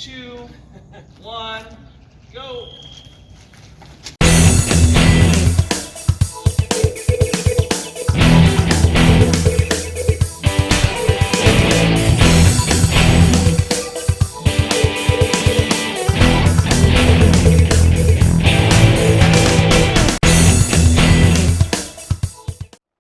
2, 1, go.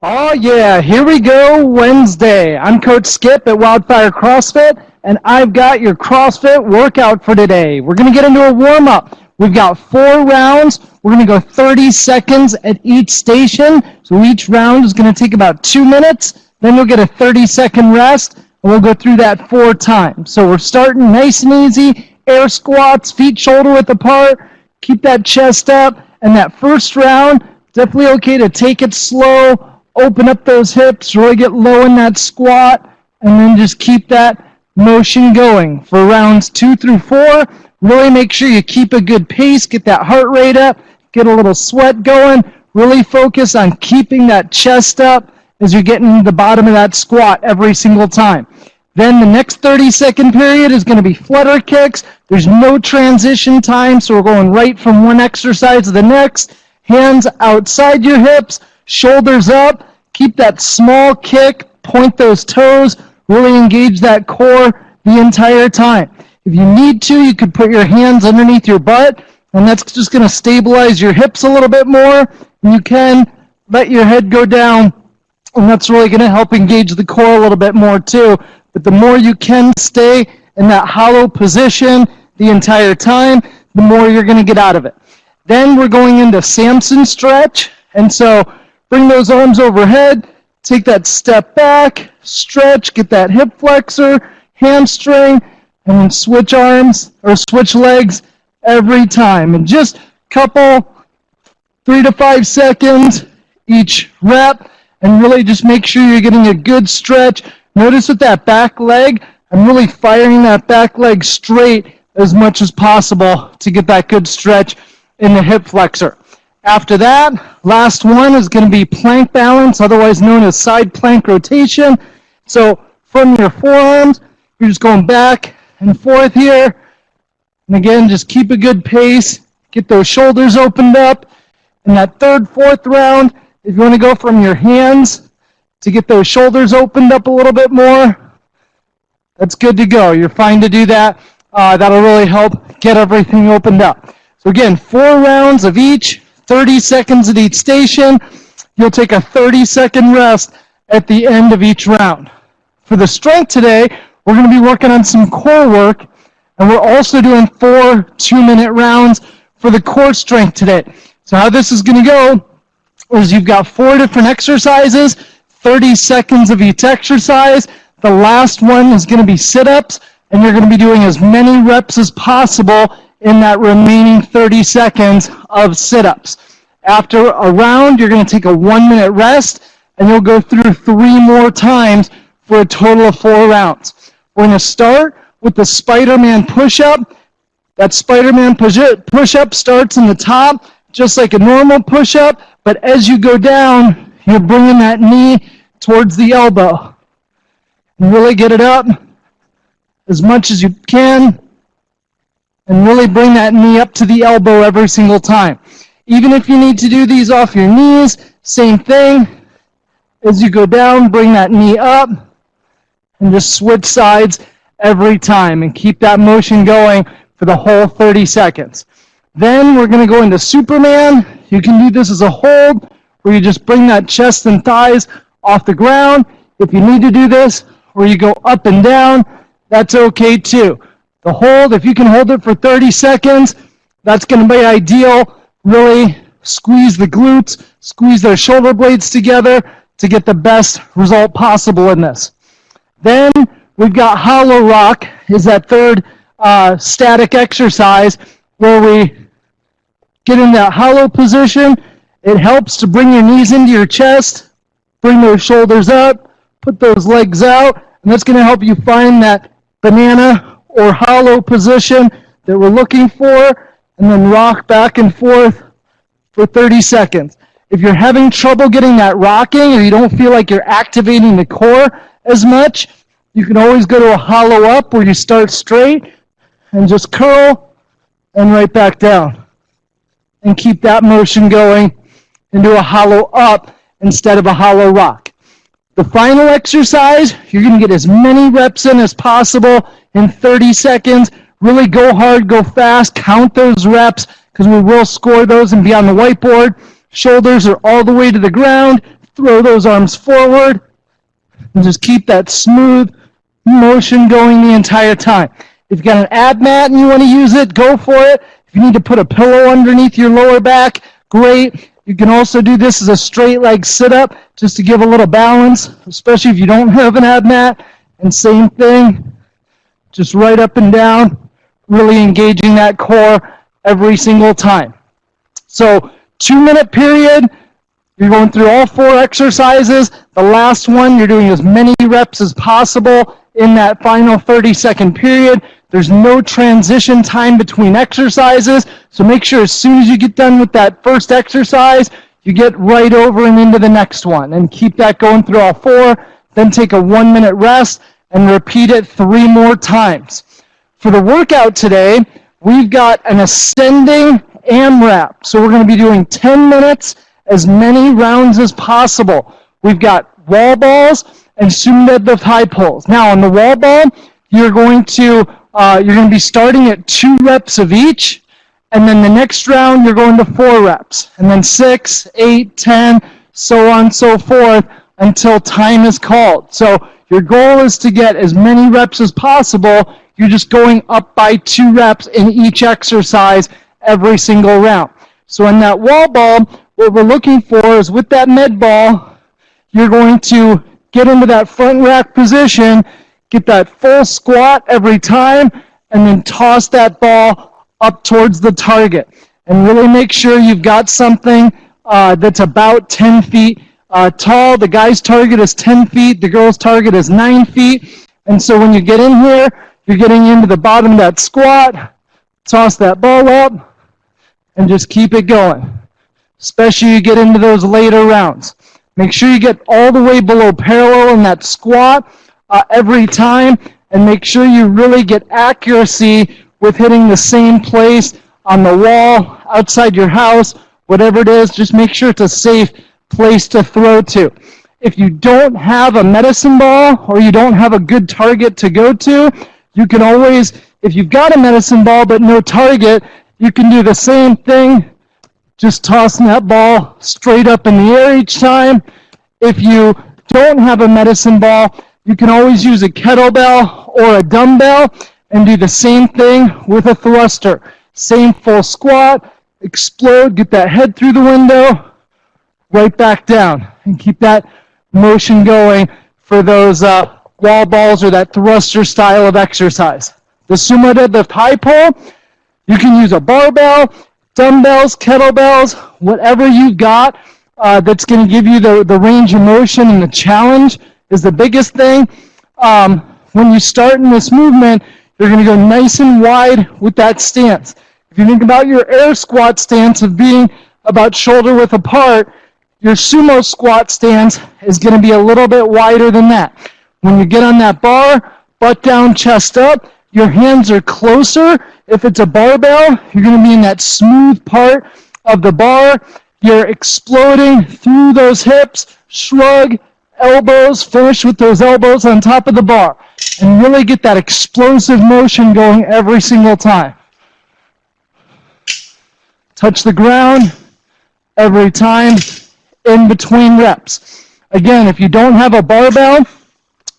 Oh yeah, here we go, Wednesday. I'm Coach Skip at WildFire CrossFit, and I've got your CrossFit workout for today. We're going to get into a warm-up. We've got 4 rounds. We're going to go 30 seconds at each station. So each round is going to take about 2 minutes. Then we'll get a 30-second rest, and we'll go through that 4 times. So we're starting nice and easy. Air squats, feet shoulder width apart. Keep that chest up. And that first round, definitely okay to take it slow. Open up those hips, really get low in that squat, and then just keep that motion going. For rounds 2 through 4, really make sure you keep a good pace, get that heart rate up, get a little sweat going, really focus on keeping that chest up as you're getting to the bottom of that squat every single time. Then the next 30-second period is going to be flutter kicks. There's no transition time, so we're going right from one exercise to the next. Hands outside your hips, shoulders up, keep that small kick, point those toes, really engage that core the entire time. If you need to, you could put your hands underneath your butt, and that's just going to stabilize your hips a little bit more. And you can let your head go down, and that's really going to help engage the core a little bit more too. But the more you can stay in that hollow position the entire time, the more you're going to get out of it. Then we're going into Samson Stretch, and so bring those arms overhead, take that step back, stretch, get that hip flexor, hamstring, and then switch arms or switch legs every time. And just couple 3 to 5 seconds each rep, and really just make sure you're getting a good stretch. Notice with that back leg, I'm really firing that back leg straight as much as possible to get that good stretch in the hip flexor. After that, last one is going to be plank balance, otherwise known as side plank rotation. So from your forearms, you're just going back and forth here. And again, just keep a good pace. Get those shoulders opened up. In that 3rd, 4th round, if you want to go from your hands to get those shoulders opened up a little bit more, that's good to go. You're fine to do that. That'll really help get everything opened up. So again, 4 rounds of each. 30 seconds at each station. You'll take a 30-second rest at the end of each round. For the strength today, we're going to be working on some core work, and we're also doing 4 2-minute rounds for the core strength today. So how this is going to go is you've got 4 different exercises, 30 seconds of each exercise. The last one is going to be sit-ups, and you're going to be doing as many reps as possible in that remaining 30 seconds of sit-ups. After a round, you're going to take a 1-minute rest, and you'll go through 3 more times for a total of 4 rounds. We're going to start with the Spiderman Push-up. That Spiderman Push-up starts in the top, just like a normal push-up, but as you go down, you're bringing that knee towards the elbow. And really get it up as much as you can, and really bring that knee up to the elbow every single time. Even if you need to do these off your knees, same thing. As you go down, bring that knee up, and just switch sides every time, and keep that motion going for the whole 30 seconds. Then we're going to go into Superman. You can do this as a hold, where you just bring that chest and thighs off the ground. If you need to do this, where you go up and down, that's okay too. The hold, if you can hold it for 30 seconds, that's going to be ideal. Really squeeze the glutes, squeeze those shoulder blades together to get the best result possible in this. Then we've got hollow rock, is that 3rd static exercise where we get in that hollow position. It helps to bring your knees into your chest, bring those shoulders up, put those legs out, and that's going to help you find that banana or hollow position that we're looking for, and then rock back and forth for 30 seconds. If you're having trouble getting that rocking, or you don't feel like you're activating the core as much, you can always go to a hollow up where you start straight and just curl and right back down. And keep that motion going into a hollow up instead of a hollow rock. The final exercise, you're going to get as many reps in as possible in 30 seconds. Really go hard, go fast, count those reps because we will score those and be on the whiteboard. Shoulders are all the way to the ground. Throw those arms forward and just keep that smooth motion going the entire time. If you've got an ab mat and you want to use it, go for it. If you need to put a pillow underneath your lower back, great. You can also do this as a straight leg sit-up just to give a little balance, especially if you don't have an ab mat. And same thing, just right up and down, really engaging that core every single time. So 2-minute period, you're going through all 4 exercises. The last one, you're doing as many reps as possible in that final 30-second period. There's no transition time between exercises, so make sure as soon as you get done with that first exercise, you get right over and into the next one. And keep that going through all 4, then take a 1-minute rest and repeat it 3 more times. For the workout today, we've got an ascending AMRAP. So we're going to be doing 10 minutes, as many rounds as possible. We've got wall balls and Sumo DL High-pulls. Now on the wall ball, you're going to be starting at 2 reps of each, and then the next round you're going to 4 reps, and then 6, 8, 10, so on and so forth until time is called. So your goal is to get as many reps as possible. You're just going up by 2 reps in each exercise every single round. So in that wall ball, what we're looking for is with that med ball, you're going to get into that front rack position, get that full squat every time, and then toss that ball up towards the target. And really make sure you've got something that's about 10 feet tall. The guy's target is 10 feet. The girl's target is 9 feet. And so when you get in here, you're getting into the bottom of that squat, toss that ball up, and just keep it going. Especially you get into those later rounds. Make sure you get all the way below parallel in that squat every time, and make sure you really get accuracy with hitting the same place on the wall, outside your house, whatever it is. Just make sure it's a safe place to throw to. If you don't have a medicine ball or you don't have a good target to go to, you can always, if you've got a medicine ball but no target, you can do the same thing, just tossing that ball straight up in the air each time. If you don't have a medicine ball, you can always use a kettlebell or a dumbbell and do the same thing with a thruster. Same full squat, explode, get that head through the window, right back down, and keep that motion going for those wall balls or that thruster style of exercise. The Sumo DL High-pull, you can use a barbell, dumbbells, kettlebells, whatever you've got that's going to give you the range of motion, and the challenge is the biggest thing. When you start in this movement, you're going to go nice and wide with that stance. If you think about your air squat stance of being about shoulder width apart, your sumo squat stance is going to be a little bit wider than that. When you get on that bar, butt down, chest up, your hands are closer. If it's a barbell, you're going to be in that smooth part of the bar. You're exploding through those hips, shrug, elbows, finish with those elbows on top of the bar. And really get that explosive motion going every single time. Touch the ground every time in between reps. Again, if you don't have a barbell,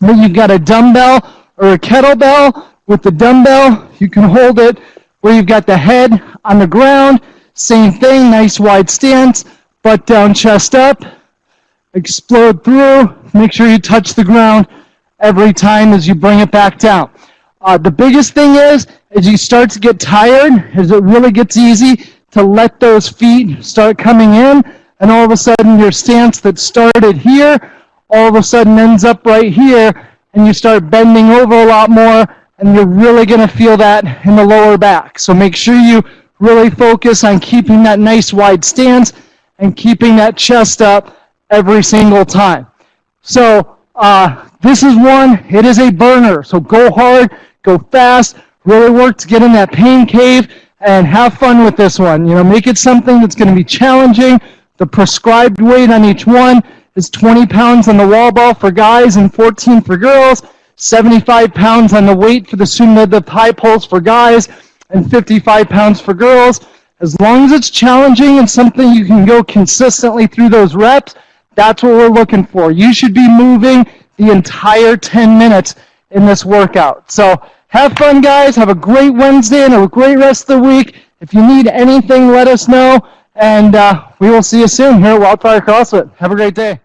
but you've got a dumbbell or a kettlebell, with the dumbbell, you can hold it where you've got the head on the ground. Same thing, nice wide stance, butt down, chest up, explode through. Make sure you touch the ground every time as you bring it back down. The biggest thing is, as you start to get tired, as it really gets easy to let those feet start coming in, and all of a sudden your stance that started here, all of a sudden ends up right here, and you start bending over a lot more, and you're really going to feel that in the lower back. So make sure you really focus on keeping that nice wide stance and keeping that chest up every single time. So this is one, it is a burner. So go hard, go fast, really work to get in that pain cave and have fun with this one. You know, make it something that's going to be challenging. The prescribed weight on each one is 20 pounds on the wall ball for guys and 14 for girls, 75 pounds on the weight for the Sumo DL High-pulls for guys, and 55 pounds for girls. As long as it's challenging and something you can go consistently through those reps, that's what we're looking for. You should be moving the entire 10 minutes in this workout. So have fun, guys. Have a great Wednesday and a great rest of the week. If you need anything, let us know. And we will see you soon here at WildFire CrossFit. Have a great day.